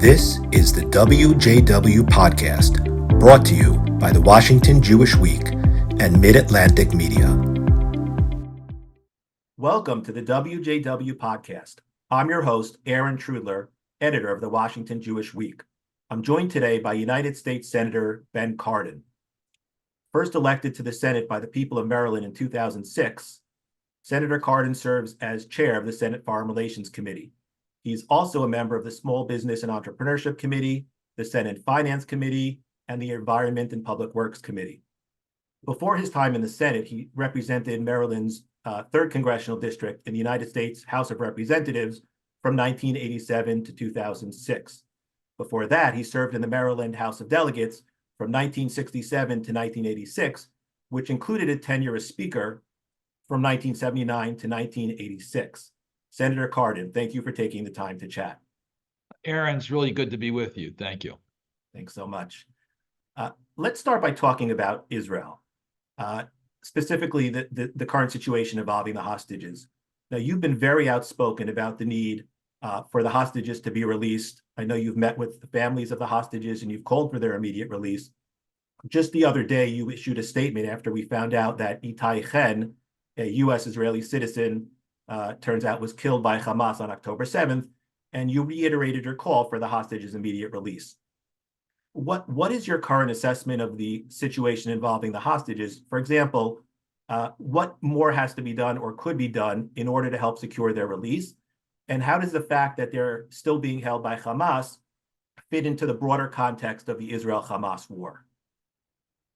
This is the WJW podcast, brought to you by the Washington Jewish Week and Mid-Atlantic Media. Welcome to the WJW podcast. I'm your host, Aaron Trudler, editor of the Washington Jewish Week. I'm joined today by United States Senator Ben Cardin. First elected to the Senate by the people of Maryland in 2006, Senator Cardin serves as chair of the Senate Foreign Relations Committee. He's also a member of the Small Business and Entrepreneurship Committee, the Senate Finance Committee, and the Environment and Public Works Committee. Before his time in the Senate, he represented Maryland's 3rd Congressional District in the United States House of Representatives from 1987 to 2006. Before that, he served in the Maryland House of Delegates from 1967 to 1986, which included a tenure as Speaker from 1979 to 1986. Senator Cardin, thank you for taking the time to chat. Aaron, it's really good to be with you. Thank you. Thanks so much. Let's start by talking about Israel, specifically the current situation involving the hostages. Now, you've been very outspoken about the need for the hostages to be released. I know you've met with the families of the hostages and you've called for their immediate release. Just the other day, you issued a statement after we found out that Itai Chen, a U.S.-Israeli citizen, turns out was killed by Hamas on October 7th, and you reiterated your call for the hostages' immediate release. What is your current assessment of the situation involving the hostages? For example, what more has to be done or could be done in order to help secure their release? And how does the fact that they're still being held by Hamas fit into the broader context of the Israel-Hamas war?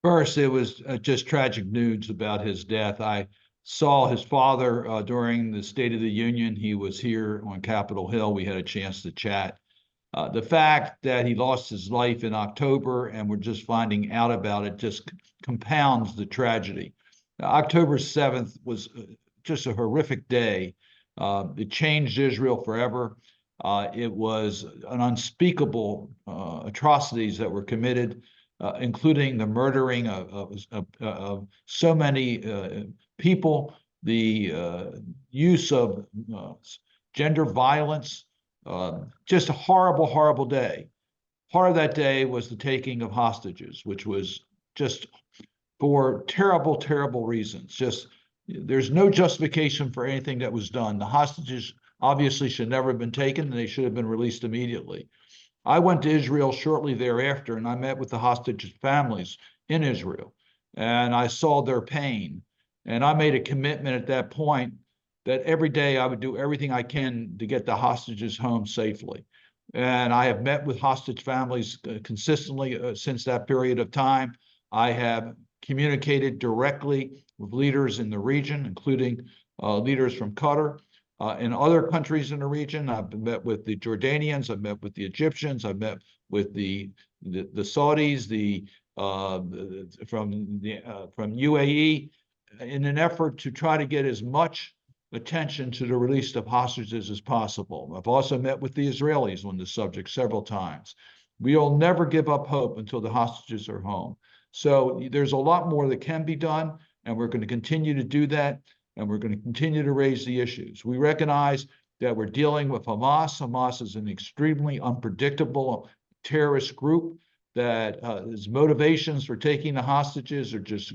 First, it was just tragic news about his death. I saw his father during the State of the Union. He was here on Capitol Hill. We had a chance to chat. The fact that he lost his life in October and we're just finding out about it just compounds the tragedy. October 7th was just a horrific day. It changed Israel forever. It was an unspeakable atrocities that were committed, including the murdering of so many people, the use of gender violence, just a horrible, horrible day. Part of that day was the taking of hostages, which was just for terrible, terrible reasons. Just there's no justification for anything that was done. The hostages obviously should never have been taken, and they should have been released immediately. I went to Israel shortly thereafter, and I met with the hostages' families in Israel, and I saw their pain. And I made a commitment at that point that every day I would do everything I can to get the hostages home safely. And I have met with hostage families consistently since that period of time. I have communicated directly with leaders in the region, including leaders from Qatar and other countries in the region. I've met with the Jordanians, I've met with the Egyptians, I've met with the Saudis, from UAE, in an effort to try to get as much attention to the release of hostages as possible. I've also met with the Israelis on the subject several times. We'll never give up hope until the hostages are home. So there's a lot more that can be done, and we're going to continue to do that, and we're going to continue to raise the issues. We recognize that we're dealing with Hamas. Hamas is an extremely unpredictable terrorist group that his motivations for taking the hostages are just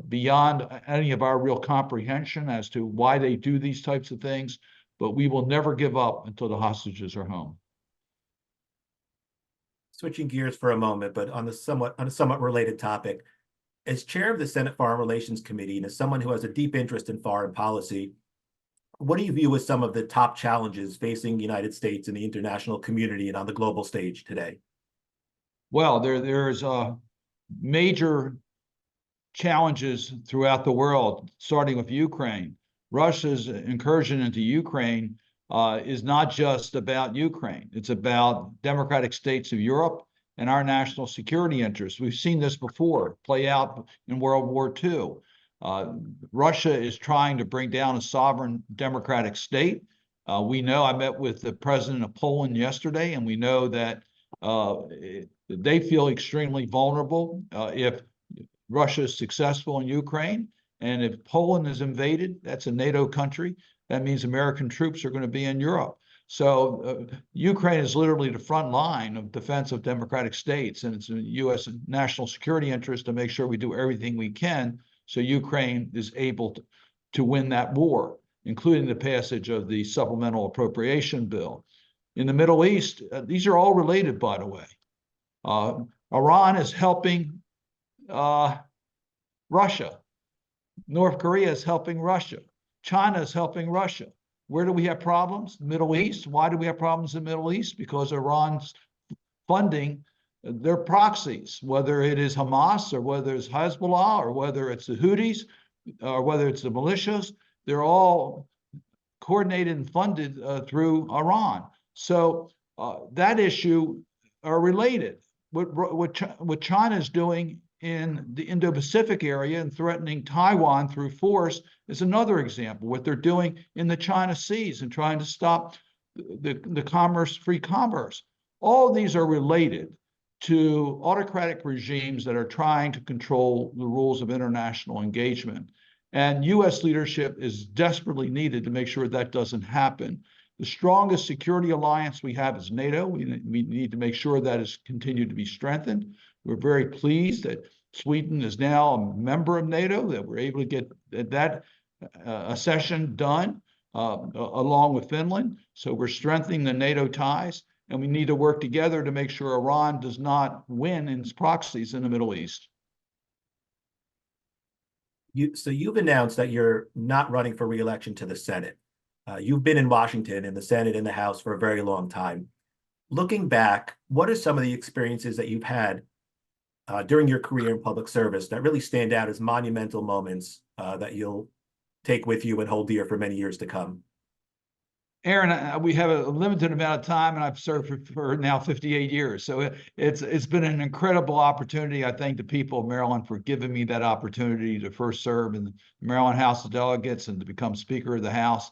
beyond any of our real comprehension as to why they do these types of things. But we will never give up until the hostages are home. Switching gears for a moment, but on a somewhat related topic, as chair of the Senate Foreign Relations Committee and as someone who has a deep interest in foreign policy, what do you view as some of the top challenges facing the United States and the international community and on the global stage today? Well, there's major challenges throughout the world, starting with Ukraine. Russia's incursion into Ukraine is not just about Ukraine. It's about democratic states of Europe and our national security interests. We've seen this before play out in World War II. Russia is trying to bring down a sovereign democratic state. We know, I met with the president of Poland yesterday, and we know that they feel extremely vulnerable if Russia is successful in Ukraine. And if Poland is invaded, that's a NATO country. That means American troops are going to be in Europe. So Ukraine is literally the front line of defense of democratic states, and it's a U.S. national security interest to make sure we do everything we can so Ukraine is able to win that war, including the passage of the supplemental appropriation bill. In the Middle East, these are all related, by the way. Iran is helping Russia. North Korea is helping Russia. China is helping Russia. Where do we have problems? Middle East. Why do we have problems in the Middle East? Because Iran's funding their proxies, whether it is Hamas or whether it's Hezbollah or whether it's the Houthis or whether it's the militias. They're all coordinated and funded through Iran. So that issue are related. What China is doing in the Indo-Pacific area and threatening Taiwan through force is another example. What they're doing in the China Seas and trying to stop the commerce, free commerce. All of these are related to autocratic regimes that are trying to control the rules of international engagement. And U.S. leadership is desperately needed to make sure that doesn't happen. The strongest security alliance we have is NATO. We need to make sure that is continued to be strengthened. We're very pleased that Sweden is now a member of NATO, that we're able to get that accession done along with Finland. So we're strengthening the NATO ties, and we need to work together to make sure Iran does not win in its proxies in the Middle East. So you've announced that you're not running for re-election to the Senate. You've been in Washington, in the Senate, in the House for a very long time. Looking back, what are some of the experiences that you've had during your career in public service that really stand out as monumental moments that you'll take with you and hold dear for many years to come? Aaron, we have a limited amount of time, and I've served for now 58 years. So it's been an incredible opportunity. I thank the people of Maryland for giving me that opportunity to first serve in the Maryland House of Delegates and to become Speaker of the House,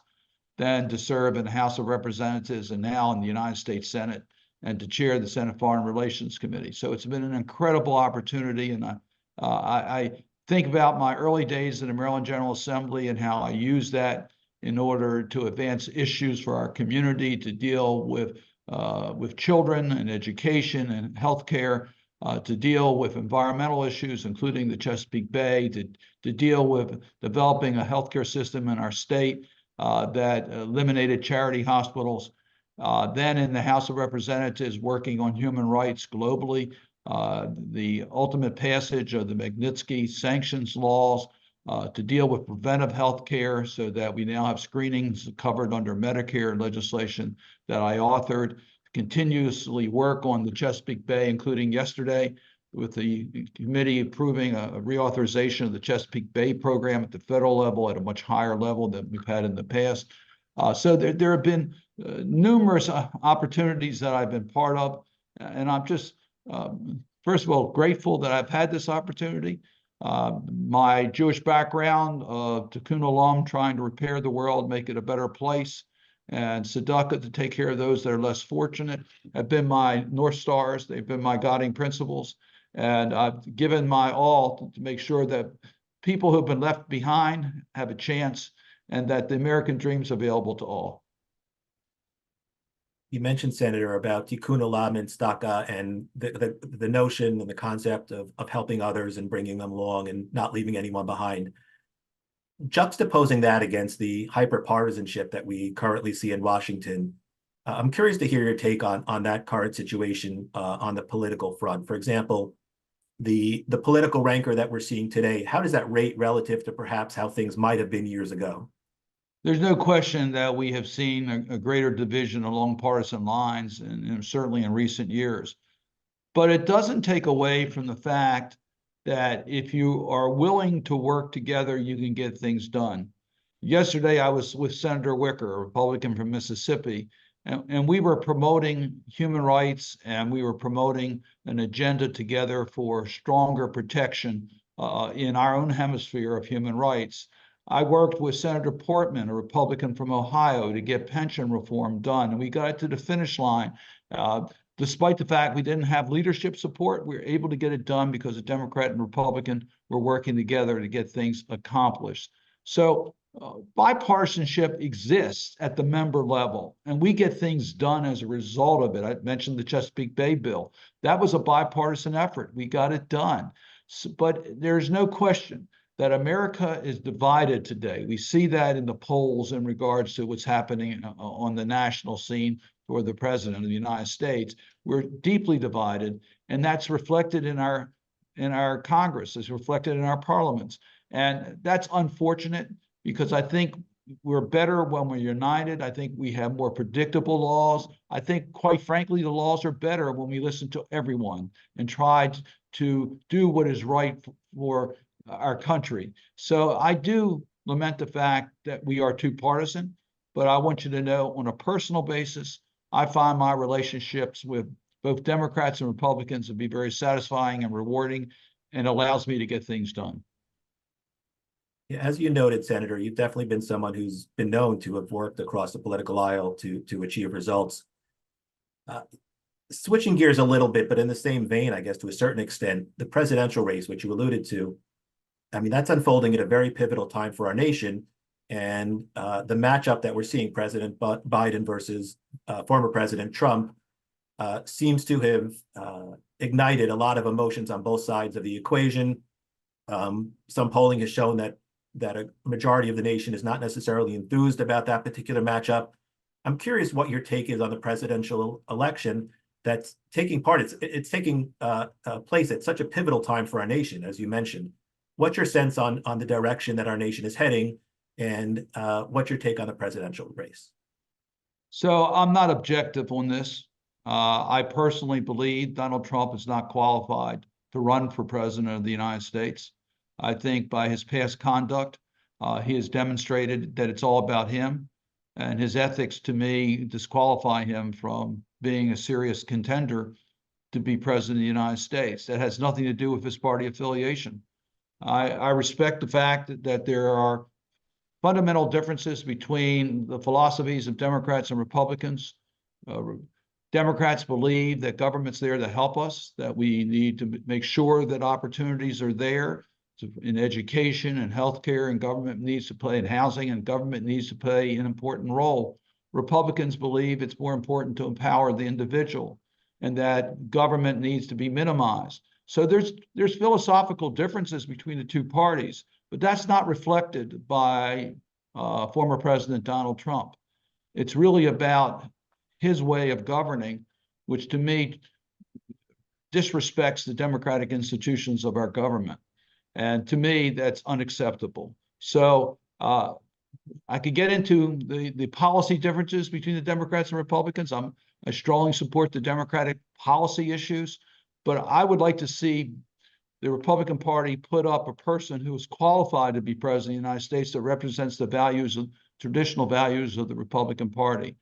then to serve in the House of Representatives, and now in the United States Senate, and to chair the Senate Foreign Relations Committee. So it's been an incredible opportunity, and I think about my early days in the Maryland General Assembly and how I used that in order to advance issues for our community, to deal with children and education and healthcare, to deal with environmental issues, including the Chesapeake Bay, to deal with developing a healthcare system in our state that eliminated charity hospitals. Then in the House of Representatives, working on human rights globally, the ultimate passage of the Magnitsky sanctions laws, to deal with preventive health care so that we now have screenings covered under Medicare legislation that I authored, continuously work on the Chesapeake Bay, including yesterday with the committee approving a reauthorization of the Chesapeake Bay program at the federal level at a much higher level than we've had in the past. So there have been numerous opportunities that I've been part of, and I'm just, first of all, grateful that I've had this opportunity. My Jewish background of Tikkun Olam, trying to repair the world, make it a better place, and tzedakah, to take care of those that are less fortunate, have been my North Stars. They've been my guiding principles. And I've given my all to make sure that people who've been left behind have a chance, and that the American dream is available to all. You mentioned, Senator, about Tikkun Olam and tzedakah and the notion and the concept of helping others and bringing them along and not leaving anyone behind. Juxtaposing that against the hyper-partisanship that we currently see in Washington, I'm curious to hear your take on that current situation on the political front. For example, the political rancor that we're seeing today, how does that rate relative to perhaps how things might have been years ago? There's no question that we have seen a greater division along partisan lines, and certainly in recent years. But it doesn't take away from the fact that if you are willing to work together, you can get things done. Yesterday, I was with Senator Wicker, a Republican from Mississippi, and we were promoting human rights, and we were promoting an agenda together for stronger protection in our own hemisphere of human rights. I worked with Senator Portman, a Republican from Ohio, to get pension reform done, and we got it to the finish line. Despite the fact we didn't have leadership support, we were able to get it done because the Democrat and Republican were working together to get things accomplished. So bipartisanship exists at the member level, and we get things done as a result of it. I mentioned the Chesapeake Bay bill. That was a bipartisan effort. We got it done. But there's no question that America is divided today. We see that in the polls in regards to what's happening on the national scene for the president of the United States. We're deeply divided, and that's reflected in our Congress, it's reflected in our parliaments. And that's unfortunate, because I think we're better when we're united. I think we have more predictable laws. I think, quite frankly, the laws are better when we listen to everyone and try to do what is right for our country. So I do lament the fact that we are too partisan, but I want you to know, on a personal basis, I find my relationships with both Democrats and Republicans to be very satisfying and rewarding, and allows me to get things done. Yeah, as you noted, Senator, you've definitely been someone who's been known to have worked across the political aisle to achieve results. Switching gears a little bit, but in the same vein, I guess, to a certain extent, the presidential race, which you alluded to, I mean, that's unfolding at a very pivotal time for our nation. And the matchup that we're seeing, President Biden versus former President Trump, seems to have ignited a lot of emotions on both sides of the equation. Some polling has shown that a majority of the nation is not necessarily enthused about that particular matchup. I'm curious what your take is on the presidential election that's taking part. It's taking place at such a pivotal time for our nation, as you mentioned. What's your sense on the direction that our nation is heading, and what's your take on the presidential race? So I'm not objective on this. I personally believe Donald Trump is not qualified to run for president of the United States. I think by his past conduct, he has demonstrated that it's all about him, and his ethics, to me, disqualify him from being a serious contender to be president of the United States. That has nothing to do with his party affiliation. I respect the fact that there are fundamental differences between the philosophies of Democrats and Republicans. Democrats believe that government's there to help us, that we need to make sure that opportunities are there in education and healthcare, and government needs to play in housing, and government needs to play an important role. Republicans believe it's more important to empower the individual, and that government needs to be minimized. So there's philosophical differences between the two parties, but that's not reflected by former President Donald Trump. It's really about his way of governing, which to me disrespects the democratic institutions of our government. And to me, that's unacceptable. So I could get into the policy differences between the Democrats and Republicans. I strongly support the Democratic policy issues, but I would like to see the Republican Party put up a person who is qualified to be president of the United States that represents the values, traditional values of the Republican Party.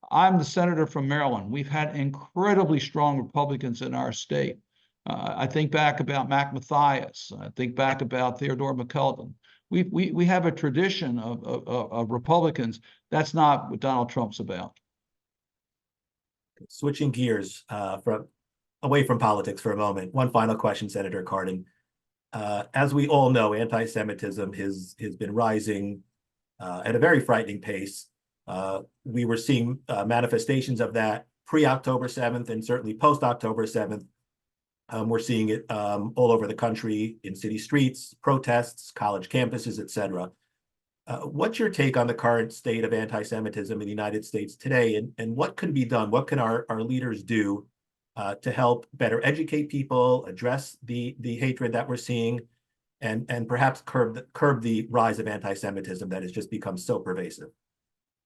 I'm the senator from Maryland. We've had incredibly strong Republicans in our state. I think back about Mac Mathias. I think back about Theodore McKeldin. We have a tradition of Republicans. That's not what Donald Trump's about. Switching gears away from politics for a moment. One final question, Senator Cardin. As we all know, anti-Semitism has been rising at a very frightening pace. We were seeing manifestations of that pre-October 7th and certainly post-October 7th. We're seeing it all over the country, in city streets, protests, college campuses, et cetera. What's your take on the current state of anti-Semitism in the United States today, and what can be done? What can our leaders do to help better educate people, address the hatred that we're seeing, and perhaps curb the rise of anti-Semitism that has just become so pervasive?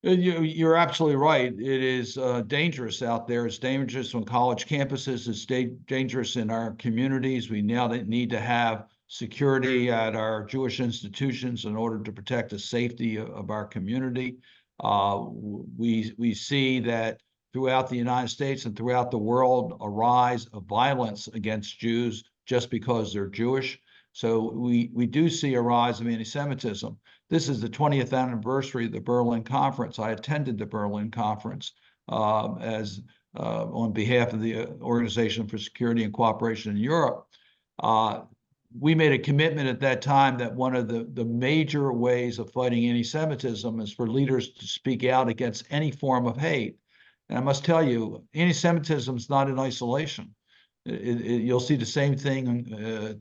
You're absolutely right. It is dangerous out there. It's dangerous on college campuses. It's dangerous in our communities. We now need to have security at our Jewish institutions in order to protect the safety of our community. We see that throughout the United States and throughout the world, a rise of violence against Jews just because they're Jewish. So we do see a rise of anti-Semitism. This is the 20th anniversary of the Berlin Conference. I attended the Berlin Conference on behalf of the Organization for Security and Cooperation in Europe. we made a commitment at that time that one of the major ways of fighting anti-Semitism is for leaders to speak out against any form of hate. And I must tell you, anti-Semitism is not in isolation. You'll see the same thing,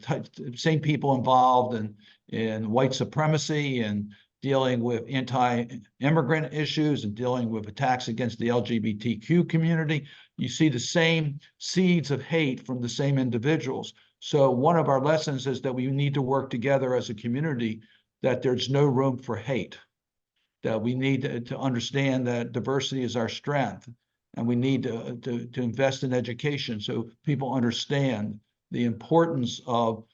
same people involved in white supremacy and dealing with anti-immigrant issues and dealing with attacks against the LGBTQ community. You see the same seeds of hate from the same individuals. So one of our lessons is that we need to work together as a community, that there's no room for hate, that we need to understand that diversity is our strength, and we need to invest in education so people understand the importance of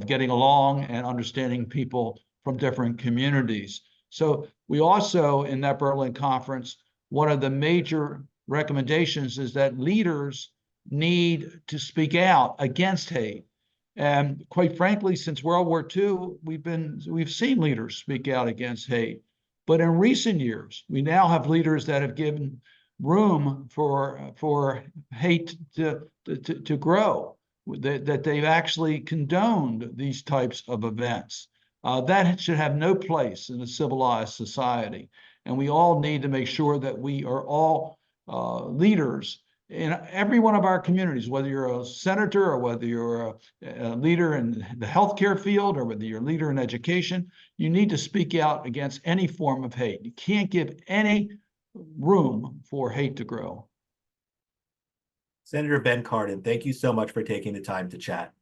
getting along and understanding people from different communities. So we also, in that Berlin conference, one of the major recommendations is that leaders need to speak out against hate. And quite frankly, since World War II, we've seen leaders speak out against hate. But in recent years, we now have leaders that have given room for hate to grow, that they've actually condoned these types of events. That should have no place in a civilized society. And we all need to make sure that we are all leaders in every one of our communities, whether you're a senator or whether you're a leader in the healthcare field or whether you're a leader in education. You need to speak out against any form of hate. You can't give any room for hate to grow. Senator Ben Cardin, thank you so much for taking the time to chat.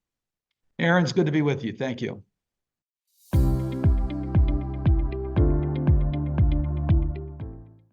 Aaron, it's good to be with you. Thank you.